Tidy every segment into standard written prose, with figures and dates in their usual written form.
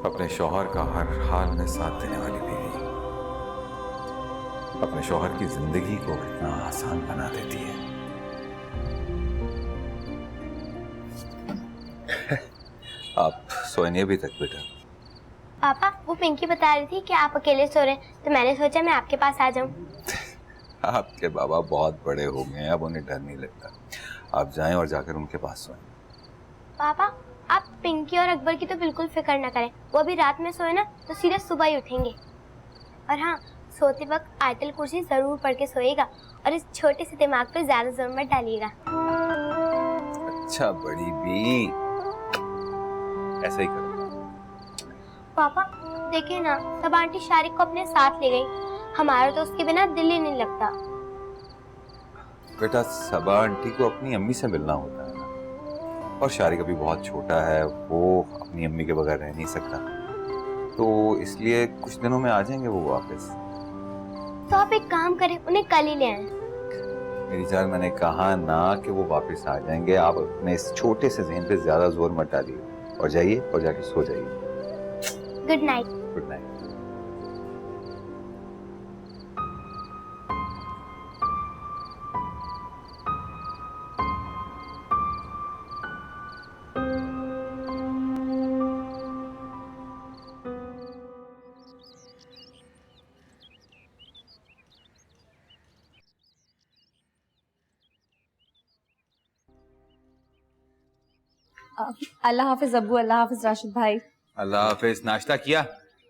अपने शौहर का हर हाल में साथ देने वाली बीवी अपने शौहर की जिंदगी को कितना आसान बना देती है। आप सोए नहीं अभी तक बेटा? पापा, वो पिंकी बता रही थी कि आप अकेले सो रहे हैं, तो मैंने सोचा मैं आपके पास आ जाऊं। आपके बाबा बहुत बड़े हो गए हैं, अब उन्हें डर नहीं लगता। आप जाएं और जाकर उनके पास सोएं। पापा, आप पिंकी और अकबर की तो बिल्कुल फिक्र न करें। वो अभी रात में सोए ना तो सीधे सुबह ही उठेंगे। और हाँ, सोते वक्त आयतल कुर्सी जरूर पढ़ के सोएगा और इस छोटे से दिमाग पे ज्यादा जोर मत डालिएगा। अच्छा बड़ी बी, ऐसा ही करो। पापा देखिए ना, सब आंटी शारिक को अपने साथ ले गई। हमारा तो उसके बिना दिल ही नहीं लगता। बेटा सबा आंटी को अपनी अम्मी से मिलना होता है ना, और शारिक अभी बहुत छोटा है, वो अपनी अम्मी के बगैर रह नहीं सकता, तो इसलिए कुछ दिनों में आ जाएंगे वो वापस। तो आप एक काम करें, उन्हें कल ही ले आए। मेरी जान, मैंने कहा ना कि वो वापस आ जाएंगे। आप अपने इस छोटे से ज़हन पे ज्यादा जोर मत डालिए और जाइए और जाके सो जाइए। Good night. Good night. अल्लाह हाफिज अब्बू, अल्लाह हाफिज राशिद भाई। अल्लाह हाफिज। नाश्ता किया?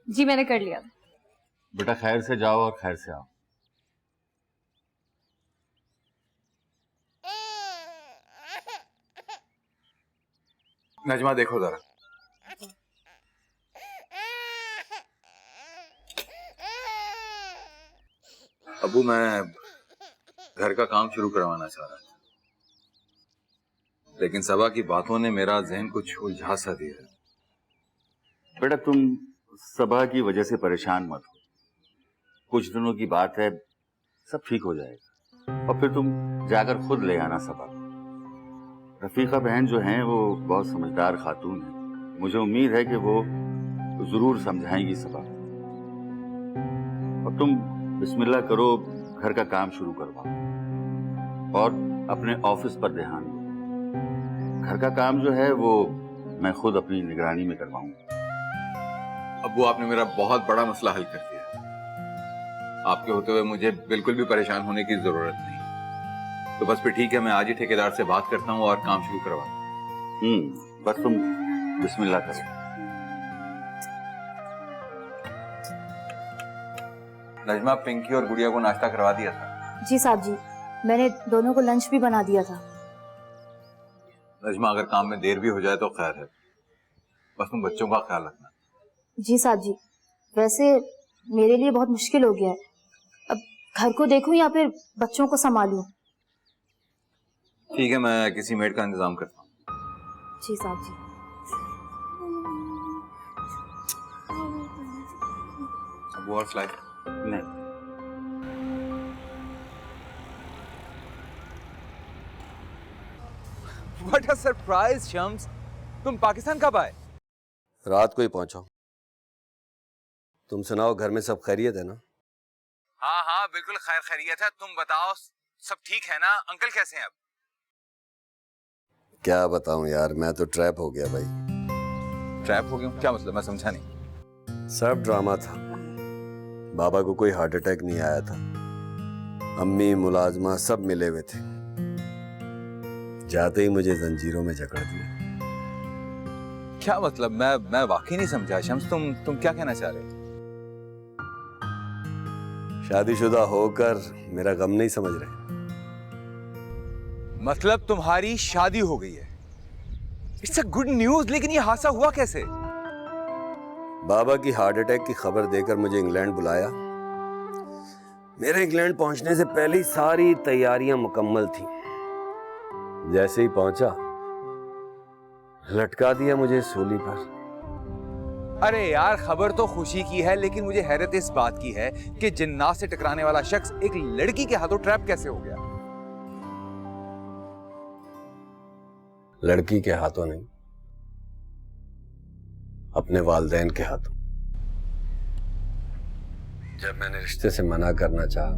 जी मैंने कर लिया। बेटा खैर से जाओ और खैर से आओ। नजमा देखो जरा। अबू, मैं घर का काम शुरू करवाना चाह रहा था, लेकिन सबा की बातों ने मेरा जहन कुछ उलझा सा दिया। बेटा तुम सबा की वजह से परेशान मत हो, कुछ दिनों की बात है, सब ठीक हो जाएगा। और फिर तुम जाकर खुद ले आना सबा। रफीका बहन जो हैं वो बहुत समझदार खातून है, मुझे उम्मीद है कि वो जरूर समझाएंगी सबा। और तुम बिस्मिल्लाह करो, घर का काम शुरू करवाओ और अपने ऑफिस पर ध्यान दो। घर का काम जो है वो मैं खुद अपनी निगरानी में करवाऊंगा। अबू, आपने मेरा बहुत बड़ा मसला हल कर दिया। आपके होते हुए मुझे बिल्कुल भी परेशान होने की जरूरत नहीं। तो बस फिर ठीक है, मैं आज ही ठेकेदार से बात करता हूँ और काम शुरू करवाता हूँ। बस तुम बिस्मिल्लाह करो। नजमा, पिंकी और गुड़िया को नाश्ता करवा दिया था? जी साहब जी, मैंने दोनों को लंच भी बना दिया था। नजमा, अगर काम में देर भी हो जाए तो खैर है, बस तुम बच्चों का ख्याल रखना। जी साहब जी, वैसे मेरे लिए बहुत मुश्किल हो गया है, अब घर को देखूं या फिर बच्चों को संभालूं। ठीक है, मैं किसी मेड का इंतजाम करता हूँ। जी साहब जी। अबू और फ्लाई नहीं, What a surprise, शम्स। तुम पाकिस्तान कब आए? रात को ही पहुंचा। तुम सुनाओ, घर में सब खैरियत है ना? हाँ हाँ बिल्कुल खैर खैरियत है। तुम बताओ, सब ठीक है ना? अंकल कैसे हैं अब? क्या बताऊं यार, मैं तो ट्रैप हो गया भाई। ट्रैप हो गया? क्या मतलब, मैं समझा नहीं। सब ड्रामा था। बाबा को कोई हार्ट अटैक नहीं आया था, अम्मी मुलाजमा सब मिले हुए थे। जाते ही मुझे जंजीरों में जकड़ दिया। क्या मतलब, मैं वाकई नहीं समझा। शम्स, तुम क्या कहना चाह रहे हो? शादीशुदा होकर मेरा गम नहीं समझ रहे? मतलब तुम्हारी शादी हो गई है? इट्स अ गुड न्यूज, लेकिन ये हादसा हुआ कैसे? बाबा की हार्ट अटैक की खबर देकर मुझे इंग्लैंड बुलाया। मेरे इंग्लैंड पहुंचने से पहले ही सारी तैयारियां मुकम्मल थी। जैसे ही पहुंचा, लटका दिया मुझे सूली पर। अरे यार, खबर तो खुशी की है, लेकिन मुझे हैरत इस बात की है कि जिन्नात से टकराने वाला शख्स एक लड़की के हाथों ट्रैप कैसे हो गया? लड़की के हाथों नहीं, अपने वालिदैन के हाथों। जब मैंने रिश्ते से मना करना चाहा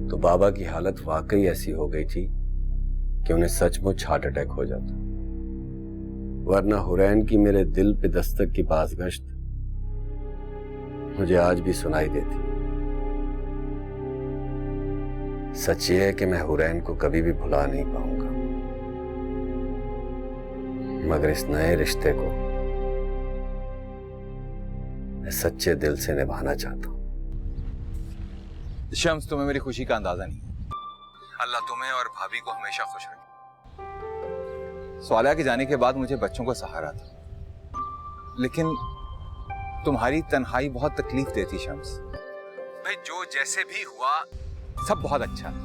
तो बाबा की हालत वाकई ऐसी हो गई थी कि उन्हें सचमुच हार्ट अटैक हो जाता, वरना हुरैन की मेरे दिल पे दस्तक की बाज़गश्त मुझे आज भी सुनाई देती। सच ये है कि मैं हुरैन को कभी भी भुला नहीं पाऊंगा, मगर इस नए रिश्ते को मैं सच्चे दिल से निभाना चाहता हूं। शम्स, तुम्हें मेरी खुशी का अंदाजा नहीं। अल्लाह तुम्हें और भाभी को हमेशा खुश रखे। स्वालिया के जाने के बाद मुझे बच्चों का सहारा था, लेकिन तुम्हारी तन्हाई बहुत तकलीफ देती शम्स। भाई जो जैसे भी हुआ सब बहुत अच्छा है।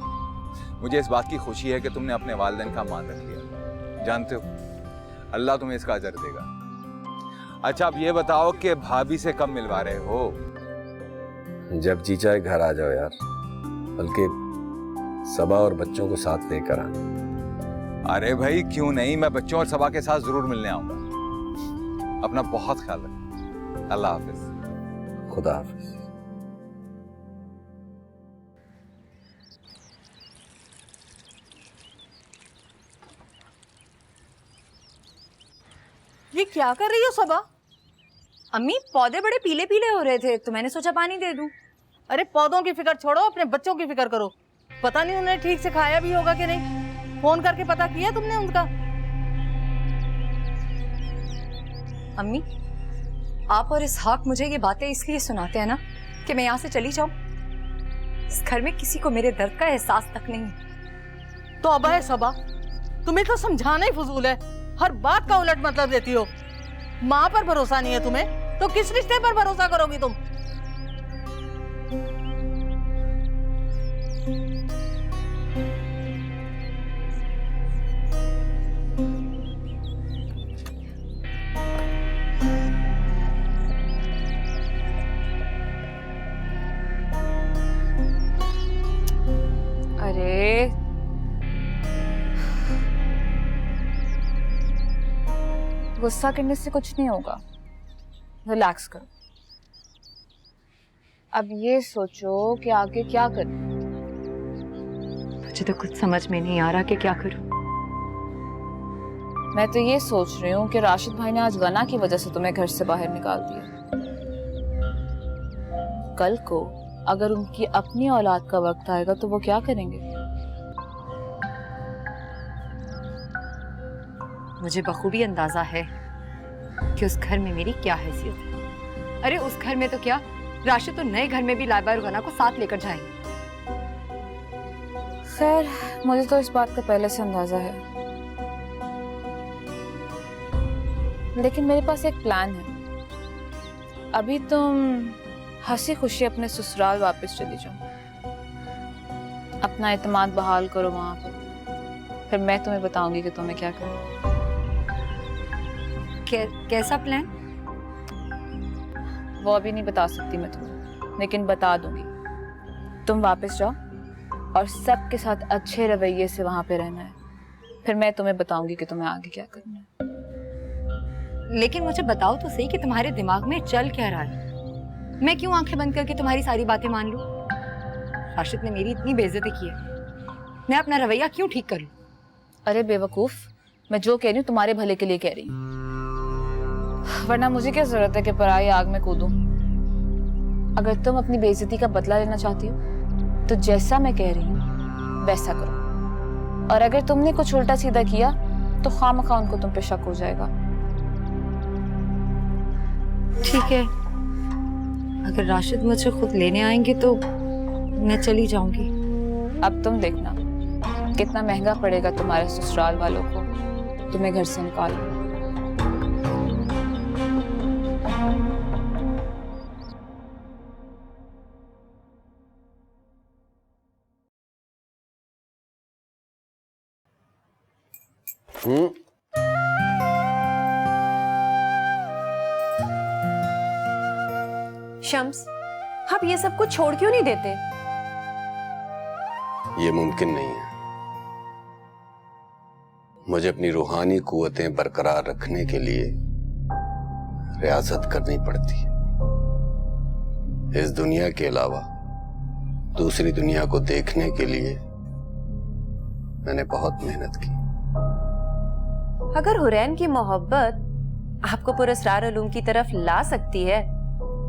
मुझे इस बात की खुशी है कि तुमने अपने वालिदैन का मान रख लिया। जानते हो, अल्लाह तुम्हें इसका अजर देगा। अच्छा, अब ये बताओ कि भाभी से कब मिलवा रहे हो? जब जी चाहे घर आ जाओ यार, बल्कि सबा और बच्चों को साथ लेकर आना। अरे भाई क्यों नहीं, मैं बच्चों और सबा के साथ जरूर मिलने आऊंगा। अपना बहुत ख्याल रखना। अल्लाह हाफिज। खुदा हाफिज। ये क्या कर रही हो सबा? अम्मी, पौधे बड़े पीले पीले हो रहे थे तो मैंने सोचा पानी दे दूं। अरे पौधों की फिक्र छोड़ो, अपने बच्चों की फिक्र करो। पता नहीं उन्हें ठीक से खाया भी होगा कि नहीं। फोन करके पता किया तुमने उनका? अम्मी, आप और इसहाक मुझे ये बातें इसलिए सुनाते हैं ना कि मैं यहाँ से चली जाऊं। इस घर में किसी को मेरे दर्द का एहसास तक नहीं। तो अब है सबा, तुम्हें तो समझाना ही फजूल है। हर बात का उलट मतलब देती हो। माँ पर भरोसा नहीं है तुम्हें तो किस रिश्ते पर भरोसा करोगी तुम? अरे गुस्सा करने से कुछ नहीं होगा, रिलैक्स करो। अब ये सोचो कि आगे क्या करूं। मुझे तो कुछ समझ में नहीं आ रहा कि क्या करूं। मैं तो ये सोच रही हूँ कि राशिद भाई ने आज गना की वजह से तुम्हें घर से बाहर निकाल दिया। कल को अगर उनकी अपनी औलाद का वक्त आएगा तो वो क्या करेंगे? मुझे बखूबी अंदाजा है कि उस घर में मेरी क्या हैसियत है। अरे उस घर में तो क्या, राशिद तो नए घर में भी लाइबा और गना को साथ लेकर जाएंगे। खैर, मुझे तो इस बात का पहले से अंदाजा है, लेकिन मेरे पास एक प्लान है। अभी तुम हंसी खुशी अपने ससुराल वापस चली जाओ, अपना एतमाद बहाल करो वहां पे, फिर मैं तुम्हें बताऊंगी कि तुम्हें क्या करना। कैसा प्लान? वो अभी नहीं बता सकती मैं तुम्हें, लेकिन बता दूंगी। तुम वापस जाओ और सबके साथ अच्छे रवैये से वहां पे रहना है, फिर मैं तुम्हें बताऊंगी कि तुम्हें आगे क्या करना है। लेकिन मुझे बताओ तो सही कि तुम्हारे दिमाग में चल क्या रहा है। मैं क्यों आंखें बंद करके तुम्हारी सारी बातें मान लूं? राशिद ने मेरी इतनी बेइज्जती की है, मैं अपना रवैया क्यों ठीक करूं? अरे बेवकूफ, मैं जो कह रही हूँ तुम्हारे भले के लिए कह रही हूँ, वरना मुझे क्या जरूरत है कि पराई आग में कूदूं। अगर तुम अपनी बेइज्जती का बदला लेना चाहती हो तो जैसा मैं कह रही हूँ वैसा करो, और अगर तुमने कुछ उल्टा सीधा किया तो खामखा उनको तुम पे शक हो जाएगा। ठीक है, अगर राशिद मुझे खुद लेने आएंगे तो मैं चली जाऊंगी। अब तुम देखना कितना महंगा पड़ेगा तुम्हारे ससुराल वालों को तुम्हें घर से निकालना। शम्स, आप ये सब कुछ छोड़ क्यों नहीं देते? ये मुमकिन नहीं है। मुझे अपनी रूहानी कुव्वतें बरकरार रखने के लिए रियाजत करनी पड़ती है। इस दुनिया के अलावा दूसरी दुनिया को देखने के लिए मैंने बहुत मेहनत की। अगर हुरैन की मोहब्बत आपको पुरस्रार उलूम की तरफ ला सकती है,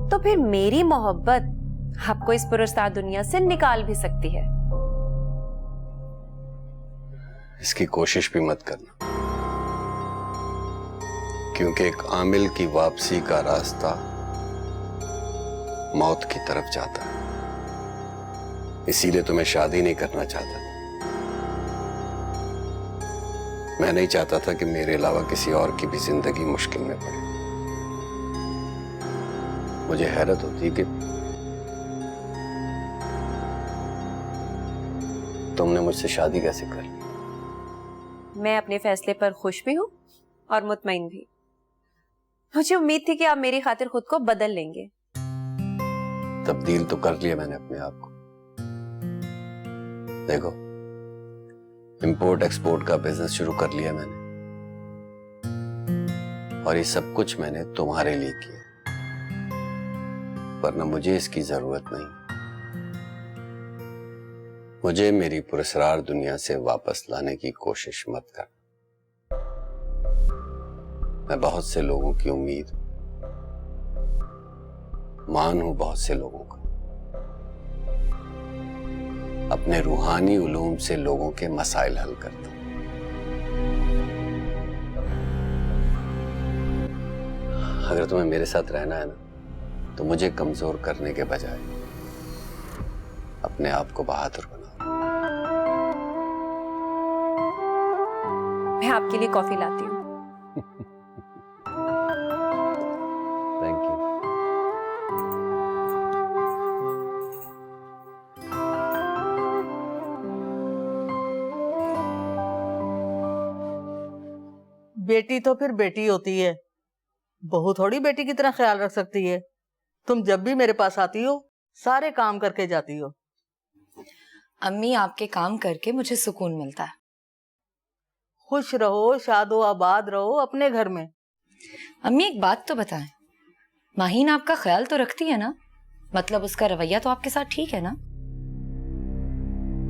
तो फिर मेरी मोहब्बत आपको इस पुरस्कार दुनिया से निकाल भी सकती है। इसकी कोशिश भी मत करना, क्योंकि एक आमिल की वापसी का रास्ता मौत की तरफ जाता है। इसीलिए तो मैं शादी नहीं करना चाहता। मैं नहीं चाहता था कि मेरे अलावा किसी और की भी जिंदगी मुश्किल में पड़े। मुझे हैरत होती कि तुमने मुझसे शादी कैसे कर ली। मैं अपने फैसले पर खुश भी हूं और मुतमईन भी। मुझे उम्मीद थी कि आप मेरी खातिर खुद को बदल लेंगे। तब्दील तो कर लिया मैंने अपने आप को। देखो, इंपोर्ट एक्सपोर्ट का बिजनेस शुरू कर लिया मैंने, और ये सब कुछ मैंने तुम्हारे लिए किया, वरना मुझे इसकी जरूरत नहीं। मुझे मेरी पुरस्रार दुनिया से वापस लाने की कोशिश मत कर। मैं बहुत से लोगों की उम्मीद हूं, मान हूं बहुत से लोगों का। अपने रूहानी उलूम से लोगों के मसाइल हल करता हूं। अगर तुम्हें मेरे साथ रहना है ना, तो मुझे कमजोर करने के बजाय अपने आप को बहादुर बनाओ। मैं आपके लिए कॉफी लाती हूँ। Thank you. बेटी तो फिर बेटी होती है, बहू थोड़ी बेटी की तरह ख्याल रख सकती है। तुम जब भी मेरे पास आती हो, सारे काम करके जाती हो। अम्मी, आपके काम करके मुझे सुकून मिलता है। खुश रहो, शादो आबाद रहो अपने घर में। अम्मी, एक बात तो बताएं, माहीन आपका ख्याल तो रखती है ना? मतलब उसका रवैया तो आपके साथ ठीक है ना?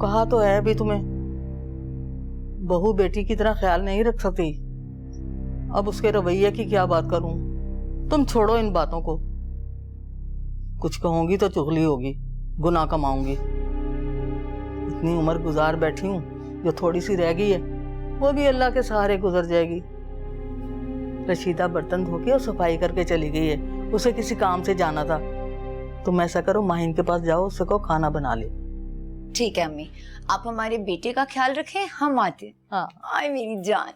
कहा तो है भी तुम्हें, बहू बेटी की तरह ख्याल नहीं रख सकती। अब उसके रवैये की क्या बात करूं? तुम छोड़ो इन बातों को। कुछ कहूंगी तो चुगली होगी, गुनाह कमाऊंगी। इतनी उम्र गुजार बैठी हूं, जो थोड़ी सी रह गई है वो भी अल्लाह के सहारे गुजर जाएगी। रशीदा बर्तन धो के और सफाई करके चली गई है, उसे किसी काम से जाना था। तुम ऐसा करो, माहिन के पास जाओ, उससे कहो खाना बना ले। ठीक है अम्मी, आप हमारे बेटे का ख्याल रखें, हम आते हैं। हाँ। आए मेरी जान।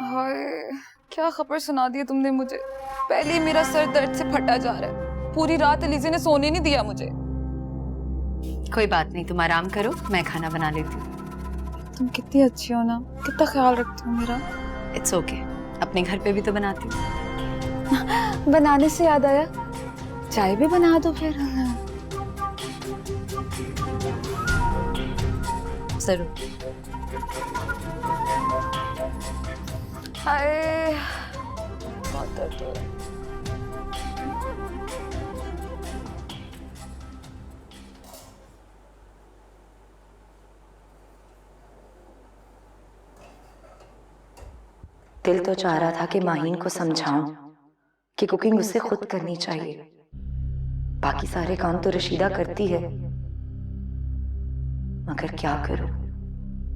हाय, क्या खबर सुना दी तुमने मुझे। पहले ही मेरा सर दर्द से फटा जा रहा है। पूरी रात एलिज़ा ने सोने नहीं दिया मुझे। कोई बात नहीं, तुम आराम करो, मैं खाना बना लेती हूँ। तुम कितनी अच्छी हो ना, कितना ख्याल रखती हो मेरा। इट्स ओके, अपने घर पे भी तो बनाती हूँ। बनाने से याद आया, चाय भी बना दो फिर। जरूर। हाय, बहुत दर्द हो रहा है। दिल तो चाह रहा था कि माहीन को समझाऊं कि कुकिंग उसे खुद करनी चाहिए, बाकी सारे काम तो रशीदा करती है। मगर क्या करूं,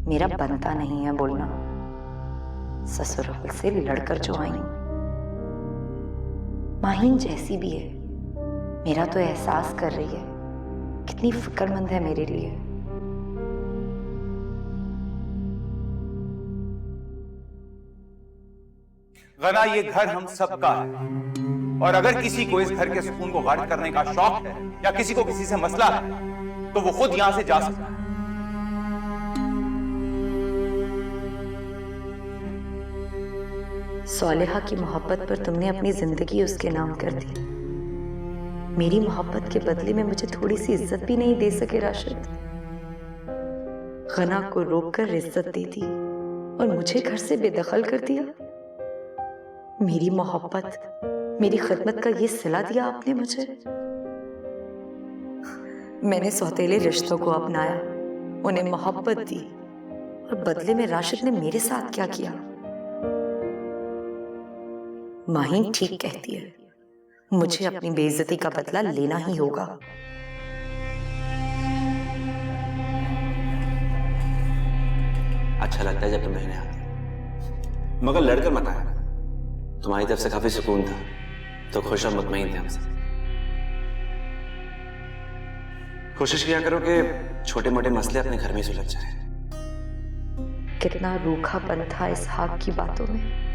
मेरा बनता नहीं है बोलना। ससुराल से लड़कर जो आई, माहीन जैसी भी है, मेरा तो एहसास कर रही है कितनी फिक्रमंद है मेरे लिए। गना ये घर हम सबका है, और अगर किसी को इस घर के सुकून को गार्ड करने का शौक है या किसी को किसी से मसला है, तो वो खुद यहां से जा सकता है। सोलेहा की मोहब्बत पर तुमने अपनी जिंदगी उसके नाम कर दी। मेरी मोहब्बत के बदले में मुझे थोड़ी सी इज्जत भी नहीं दे सके राशिद। गना को रोककर इज्जत दे दी और मुझे घर से बेदखल कर दिया। मेरी मोहब्बत, मेरी खिदमत का ये सिला दिया आपने मुझे। मैंने सौतेले रिश्तों को अपनाया, उन्हें मोहब्बत दी, और बदले में राशिद ने मेरे साथ क्या किया? माहीन ठीक कहती है, मुझे अपनी बेइज्जती का बदला लेना ही होगा। अच्छा लगता है जब तुम रहने आते, मगर लड़कर मत आया। तुम्हारी तरफ से काफी सुकून था, तो खुश और मुतमईन थे हमसे। कोशिश किया करो कि छोटे मोटे मसले अपने घर में सुलझ जाए। कितना रूखापन था इसहाक की बातों में।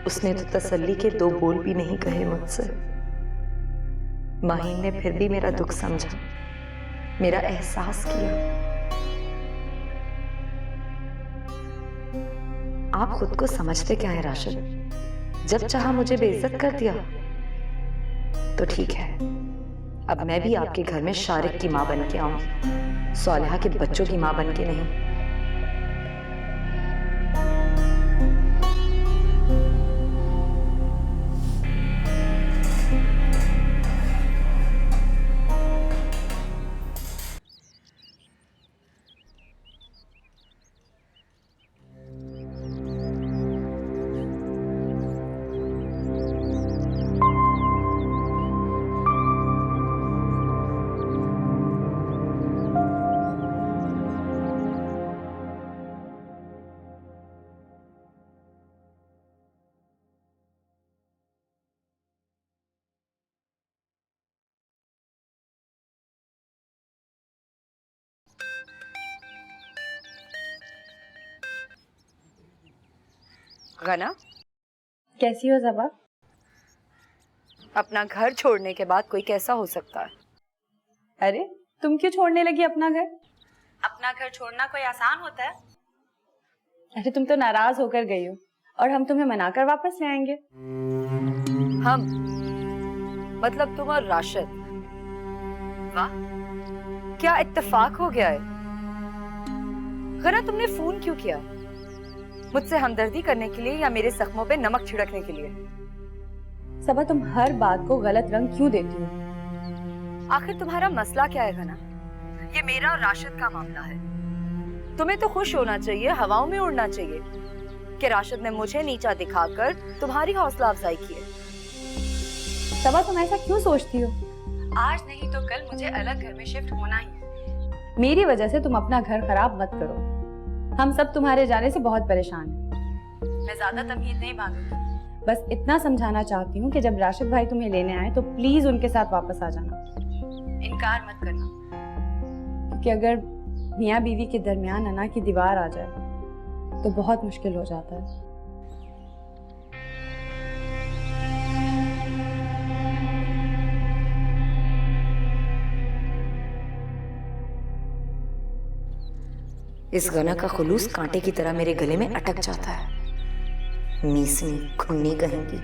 उसने तो तसल्ली के 2 बोल भी नहीं कहे मुझसे। माहीन ने फिर भी मेरा दुख समझा, मेरा एहसास किया। आप खुद को समझते क्या है राशिद? जब चाहा मुझे बेइज्जत कर दिया तो ठीक है, अब मैं भी आपके घर में शारिक की मां बन के आऊंगी, सालिहा के बच्चों की मां बन के नहीं। गना, कैसी हो ज़बा? अपना घर छोड़ने के बाद कोई कैसा हो सकता है? अरे तुम क्यों छोड़ने लगी अपना घर? अपना घर छोड़ना कोई आसान होता है? अरे तुम तो नाराज होकर गई हो और हम तुम्हें मनाकर वापस ले आएंगे। हम मतलब तुम और राशिद? वाह, क्या इत्तेफाक हो गया है। गना, तुमने फोन क्यों किया? मुझसे हमदर्दी करने के लिए या मेरे जख्मों पे नमक छिड़कने के लिए? सबा, तुम हर बात को गलत रंग क्यों देती हो? आखिर तुम्हारा मसला क्या है गना? ये मेरा और राशिद का मामला है। तुम्हें तो खुश होना चाहिए, हवाओं में उड़ना चाहिए कि राशिद ने मुझे नीचा दिखाकर तुम्हारी हौसला अफजाई की है। सबा, तुम ऐसा क्यों सोचती हो? आज नहीं तो कल मुझे अलग घर में शिफ्ट होना ही है। मेरी वजह से तुम अपना घर खराब मत करो। हम सब तुम्हारे जाने से बहुत परेशान हैं। मैं ज्यादा तमीज नहीं मांगूंगी। बस इतना समझाना चाहती हूँ कि जब राशिद भाई तुम्हें लेने आए तो प्लीज उनके साथ वापस आ जाना। इनकार मत करना, क्योंकि अगर मियाँ बीवी के दरमियान अना की दीवार आ जाए तो बहुत मुश्किल हो जाता है। इस गना का खुलूस कांटे की तरह मेरे गले में अटक जाता है। मीसनी खुन्नी कहेंगी।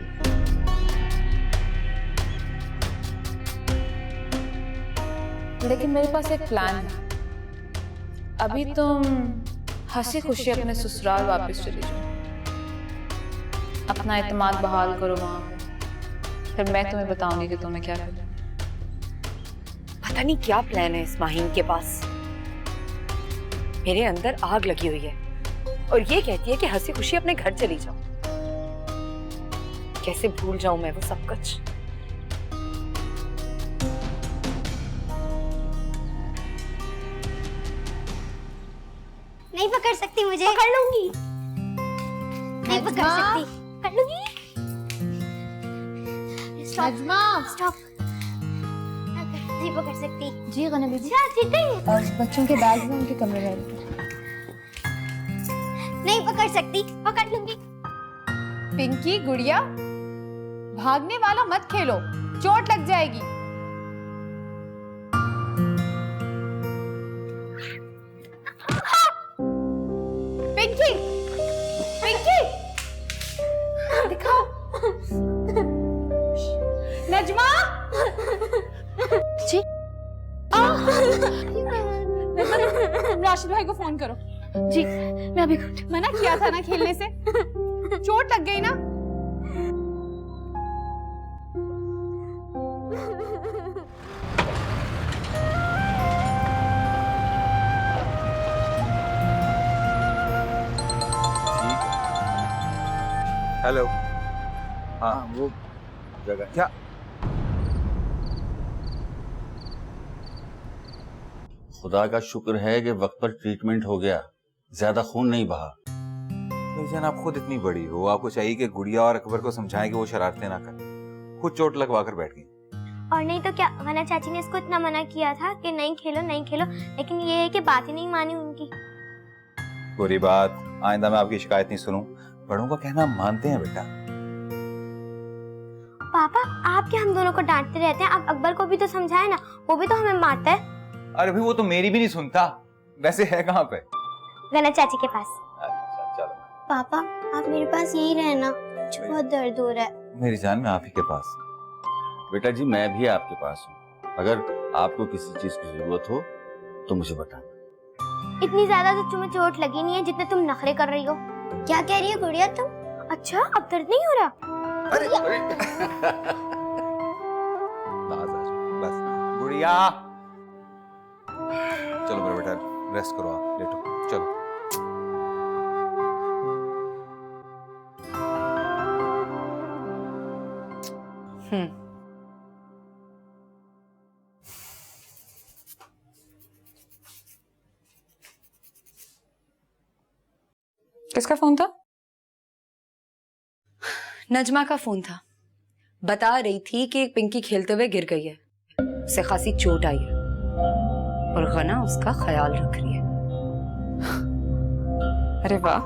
लेकिन मेरे पास एक प्लान है। अभी तुम हंसी खुशी अपने ससुराल वापस चली जाओ, अपना एतमाद बहाल करो वहां पे, फिर मैं तुम्हें बताऊंगी कि तुम्हें क्या करना। पता नहीं क्या प्लान है इस माहीन के पास। मेरे अंदर आग लगी हुई है और ये कहती है कि हंसी खुशी अपने घर चली जाओ। कैसे भूल जाऊं मैं वो सब कुछ। नहीं पकड़ सकती मुझे। पकड़ लूंगी। नहीं पकड़ सकती। पकड़ लूंगी। स्टॉप। नहीं पकड़ सकती। जी गना दीदी। ठीक है। और बच्चों के बैग में उनके कमरे में। नहीं पकड़ सकती। पकड़ लूंगी। पिंकी गुड़िया, भागने वाला मत खेलो, चोट लग जाएगी। पिंकी, पिंकी, दिखाओ। नजमा। जी। राशिद भाई को फोन करो। जी मैं अभी करती हूँ। मना किया था ना खेलने से, चोट लग गई ना। हेलो। हाँ वो जगह क्या? खुदा का शुक्र है कि वक्त पर ट्रीटमेंट हो गया, ज्यादा खून नहीं बहा। जान आप खुद इतनी बड़ी हो, आपको चाहिए कि गुड़िया और अकबर को समझाएं कि वो शरारतें ना करें, खुद चोट लगवा कर बैठ गई। और नहीं तो क्या, वरना चाची ने इसको इतना मना किया था कि नहीं खेलो नहीं खेलो, लेकिन ये है कि बात ही नहीं मानी उनकी। बुरी बात, आइंदा मैं आपकी शिकायत नहीं सुनूं। बड़ों का कहना मानते हैं बेटा। पापा आप क्या हम दोनों को डांटते रहते हैं, आप अकबर को भी तो समझाए ना, वो भी तो हमें मारता है। अरे भाई वो तो मेरी भी नहीं सुनता। वैसे है कहाँ पे? गना चाची के पास। अच्छा चलो। पापा आप मेरे पास यही रहना, मुझे बहुत दर्द हो रहा है। मेरी जान मैं आप ही के पास। बेटा जी मैं भी आपके पास हूँ, अगर आपको किसी चीज की जरूरत हो तो मुझे बताना। इतनी ज्यादा तो तुम्हें चोट लगी नहीं है जितने तुम नखरे कर रही हो। क्या कह रही है गुड़िया तुम? अच्छा अब दर्द नहीं हो रहा? अरे बस गुड़िया, चलो मेरा बेटा रेस्ट करो, आप लेटो चलो। किसका फोन था? नजमा का फोन था। बता रही थी कि पिंकी खेलते हुए गिर गई है, उसे खासी चोट आई है और गना उसका ख्याल रख रही है। अरे वाह,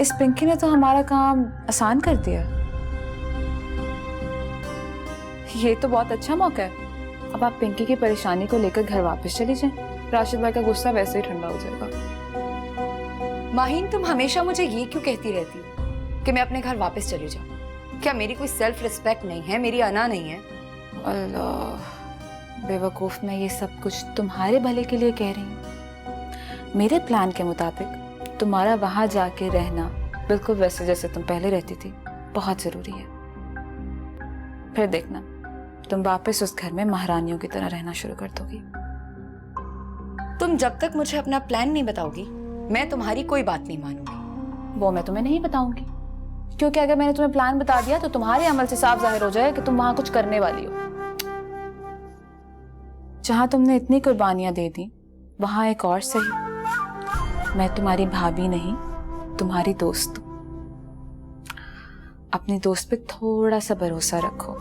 इस पिंकी ने तो हमारा काम आसान कर दिया। ये तो बहुत अच्छा मौका है। अब आप पिंकी की परेशानी को लेकर घर वापस चली जाएं। राशिद भाई का गुस्सा वैसे ही ठंडा हो जाएगा। माहीन तुम हमेशा मुझे ये क्यों कहती रहती हो कि मैं अपने घर वापस चली जाऊं? क्या मेरी कोई सेल्फ रिस्पेक्ट नहीं है, मेरी अना नहीं है? अल्लाह बेवकूफ, मैं ये सब कुछ तुम्हारे भले के लिए कह रही हूँ। मेरे प्लान के मुताबिक तुम्हारा वहां जाके रहना बिल्कुल वैसे जैसे तुम पहले रहती थी बहुत जरूरी है। फिर देखना तुम वापस उस घर में महारानियों की तरह रहना शुरू कर दोगी। तुम जब तक मुझे अपना प्लान नहीं बताओगी मैं तुम्हारी कोई बात नहीं मानूंगी। वो मैं तुम्हें नहीं बताऊंगी, क्योंकि अगर मैंने तुम्हें प्लान बता दिया तो तुम्हारे अमल से साफ जाहिर हो जाए कि तुम वहां कुछ करने वाली हो। जहां तुमने इतनी कुर्बानियां दे दी वहां एक और सही, मैं तुम्हारी भाभी नहीं तुम्हारी दोस्त हूं। अपने दोस्त पे थोड़ा सा भरोसा रखो,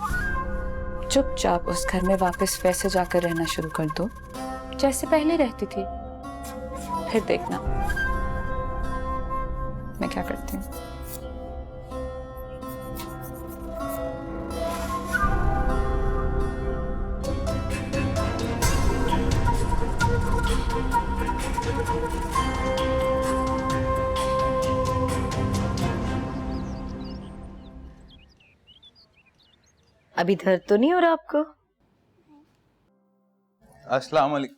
चुपचाप उस घर में वापस वैसे जाकर रहना शुरू कर दो जैसे पहले रहती थी। फिर देखना मैं क्या करती हूँ। अभी दर्द तो नहीं हो रहा आपको? अस्सलाम वालेकुम।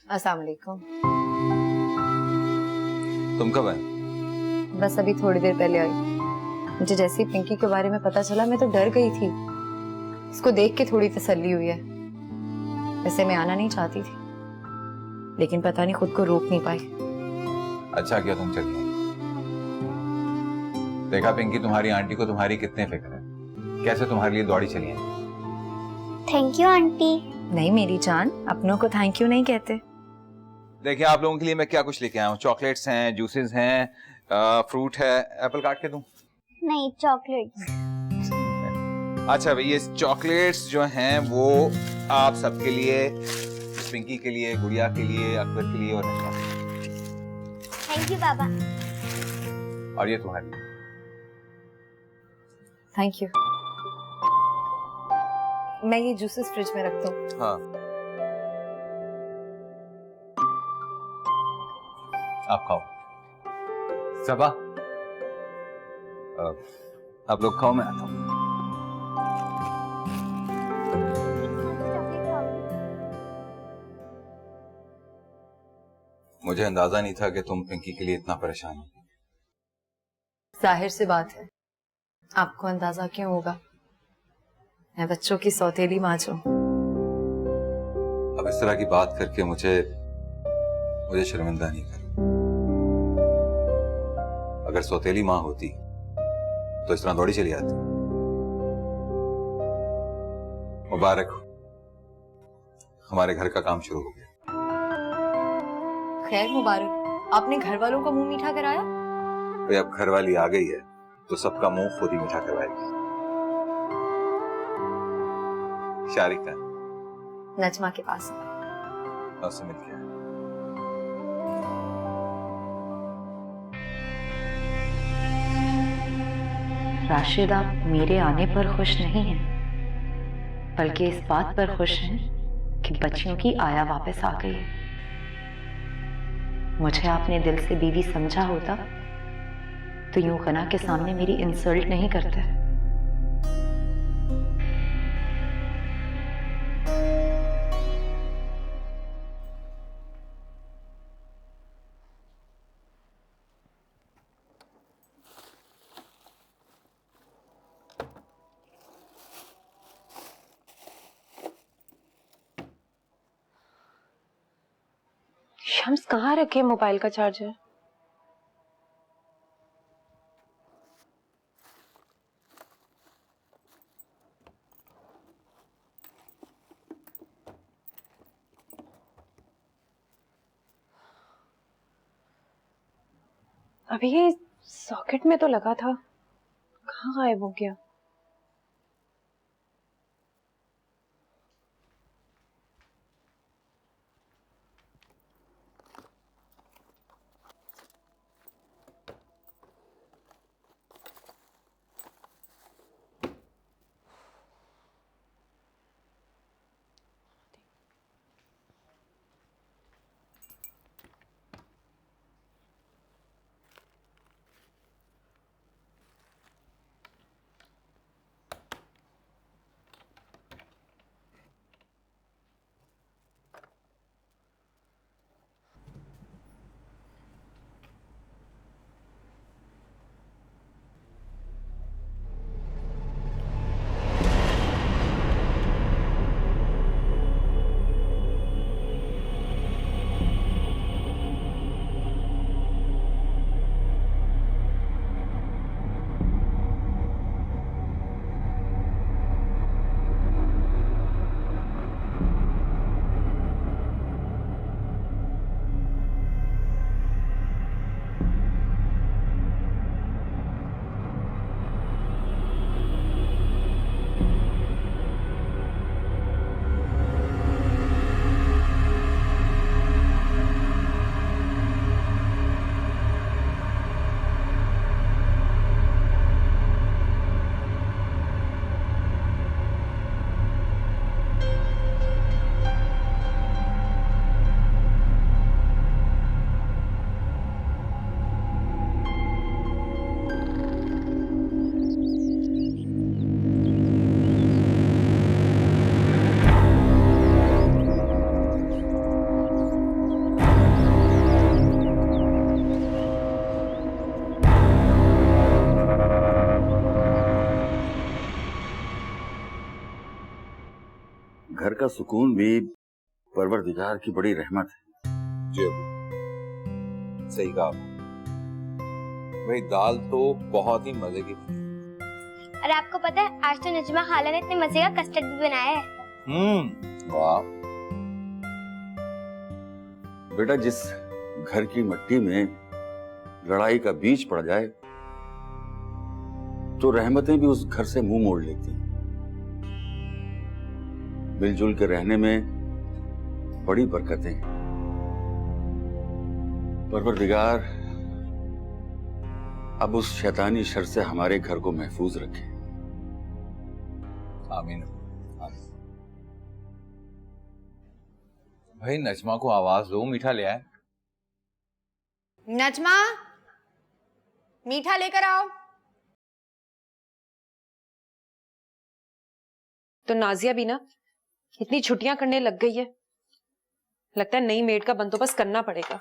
अस्सलाम वालेकुम। तुम कब आए? बस अभी थोड़ी देर पहले आई। मुझे जैसे ही पिंकी के बारे में पता चला मैं तो डर गई थी। उसको देख के थोड़ी तसल्ली हुई है। वैसे मैं आना नहीं चाहती थी, लेकिन पता नहीं खुद को रोक नहीं पाई। अच्छा किया तुम चली। देखा पिंकी, तुम्हारी आंटी को तुम्हारी कितने फिक्र है, कैसे तुम्हारे लिए दौड़ी चली है। Thank you aunty. नहीं मेरी जान, अपनों को थैंक यू नहीं कहते। देखिए आप लोगों के लिए मैं क्या कुछ लेके आया हूँ। चॉकलेट्स हैं, जूसेस हैं, फ्रूट है। एप्पल काट के दूं? नहीं चॉकलेट। अच्छा भाई, ये चॉकलेट्स जो हैं वो आप सबके लिए, पिंकी के लिए, गुड़िया के लिए, अकबर के लिए और नशा के लिए। थैंक यू बाबा। और ये तुम्हारे लिए। Thank you. मैं ये जूसेस फ्रिज में रखता हूँ। हाँ आप खाओ। सबा आप लोग खाओ, मैं आता हूँ। मुझे अंदाजा नहीं था कि तुम पिंकी के लिए इतना परेशान हो। जाहिर सी बात है, आपको अंदाजा क्यों होगा? मैं बच्चों की सौतेली माँ हूँ। अब इस तरह की बात करके मुझे शर्मिंदा नहीं कर। अगर सौतेली माँ होती तो इस तरह दौड़ी चली आती। मुबारक हो, हमारे घर का काम शुरू हो गया। खैर मुबारक, आपने घर वालों का मुंह मीठा कराया? तो अब घर वाली आ गई है तो सबका मुंह खुद ही मीठा करवाएगी। शारिका नजमा के पास उससे मिल के आए। राशिद, आप मेरे आने पर खुश नहीं हैं, बल्कि इस बात पर खुश हैं कि बच्चियों की आया वापस आ गई। मुझे आपने दिल से बीवी समझा होता तो यूं गना के सामने मेरी इंसल्ट नहीं करते। शम्स कहाँ रखे मोबाइल का चार्जर? अभी ये सॉकेट में तो लगा था, कहाँ गायब हो गया? घर का सुकून भी परवरदिगार की बड़ी रहमत है। जी अबू, सही कहा। भाई दाल तो बहुत ही मजे की थी। और आपको पता है आज तो नजमा खाला ने इतने मजे का कस्टर्ड भी बनाया है। वाह। बेटा, जिस घर की मिट्टी में लड़ाई का बीज पड़ जाए तो रहमतें भी उस घर से मुंह मोड़ लेती हैं। मिलजुल के रहने में बड़ी बरकतें हैं। परवरदिगार अब उस शैतानी शर से हमारे घर को महफूज रखे। आमीन। भाई नजमा को आवाज दो, मीठा ले आए। नजमा, मीठा लेकर आओ। तो नाजिया भी ना इतनी छुट्टियां करने लग गई है, लगता है नई मेड का बंदोबस्त करना पड़ेगा।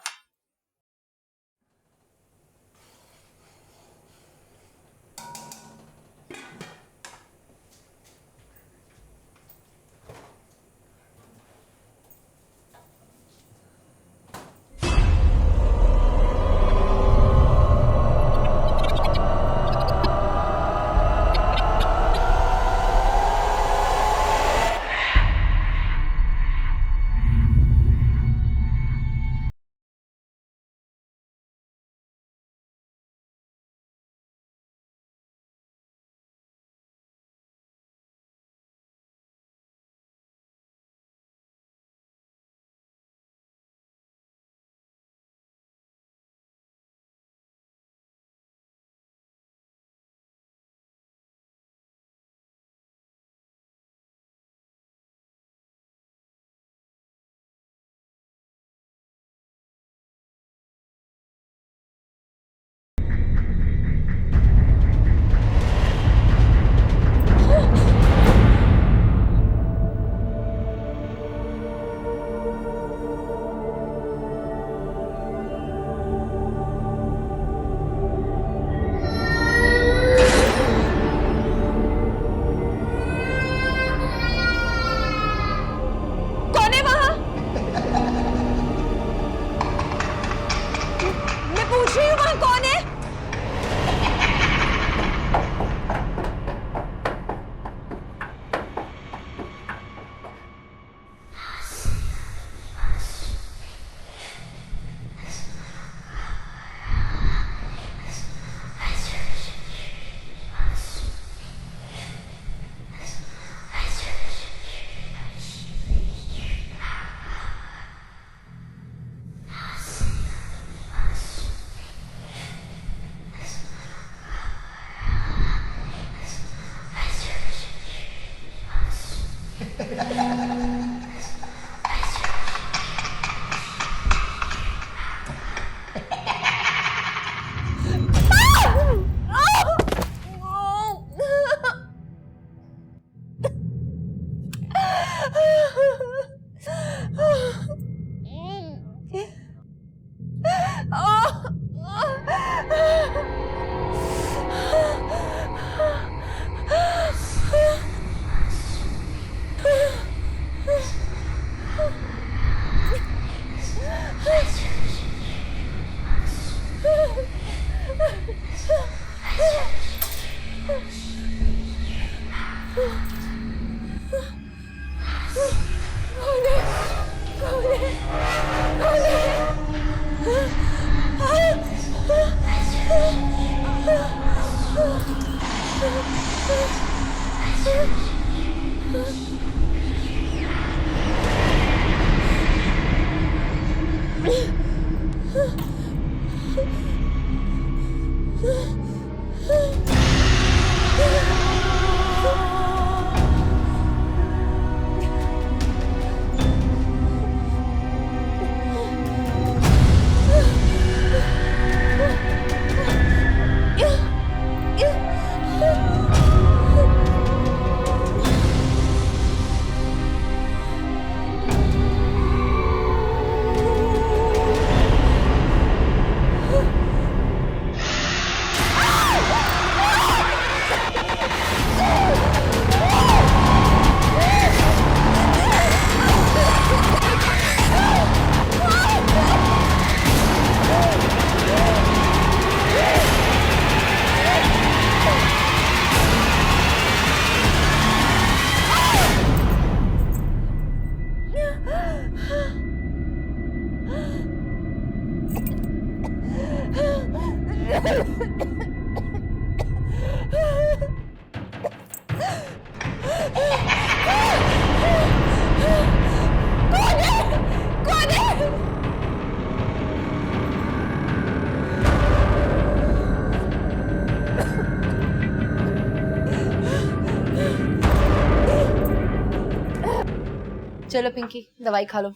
चलो पिंकी दवाई खा लो।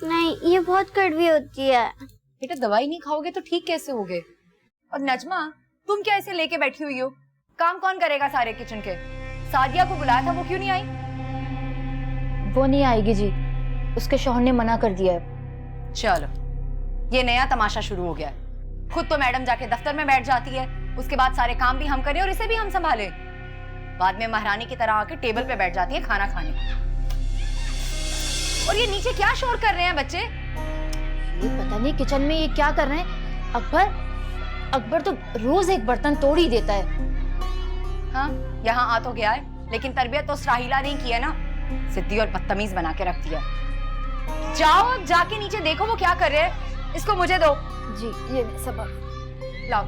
नहीं, ये बहुत कड़वी होती है। बेटा दवाई नहीं खाओगे तो ठीक कैसे होगे? और नजमा तुम क्या ऐसे लेके बैठी हुई हो? काम कौन करेगा सारे किचन के? सादिया को बुलाया था, वो क्यों नहीं आई? वो नहीं आएगी जी, उसके शौहर ने मना कर दिया है। चलो ये नया तमाशा शुरू हो गया है। खुद तो मैडम जाके दफ्तर में बैठ जाती है, उसके बाद सारे काम भी हम करें और इसे भी हम संभालें। बाद में महारानी की तरह आके टेबल पे बैठ जाती है खाना खाने। और ये नीचे क्या शोर कर रहे हैं बच्चे? ये पता नहीं किचन में ये क्या कर रहे हैं। अकबर तो रोज एक बर्तन तोड़ ही देता है। हाँ यहाँ आ तो गया है, लेकिन तरबियत तो सराहिला नहीं की है ना, सिद्धि और बदतमीज बना के रख दिया। जाओ अब जाके नीचे देखो वो क्या कर रहे हैं। इसको मुझे दो। जी ये सबक लाओ।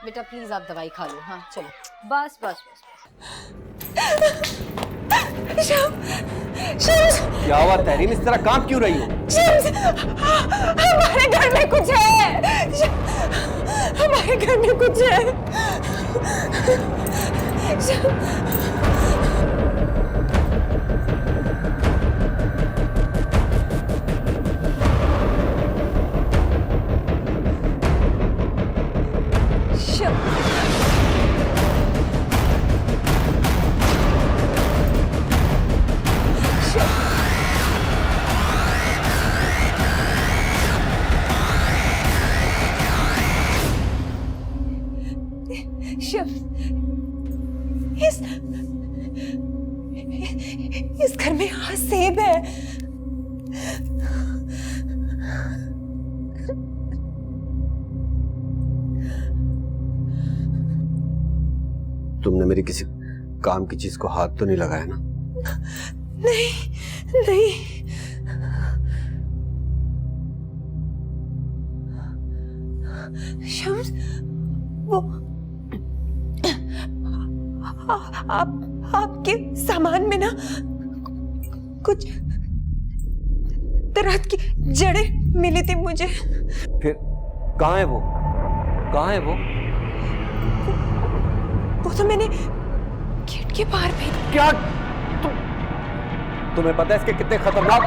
बेटा प्लीज आप दवाई खा लो। हाँ चलो बस बस बस, क्या हुआ तहरीन, इस तरह कांप क्यों रही हो? हमारे घर में कुछ है, हमारे घर में कुछ है। इस घर में यहाँ सेब है। तुमने मेरी किसी काम की चीज को हाथ तो नहीं लगाया ना? नहीं नहीं। शम्स, वो आपके सामान में ना कुछ तरह की जड़ें मिली थी मुझे। फिर कहाँ है वो? कहाँ है वो? वो तो मैंने गेट के पार भेज। क्या तुम्हें पता है इसके कितने खतरनाक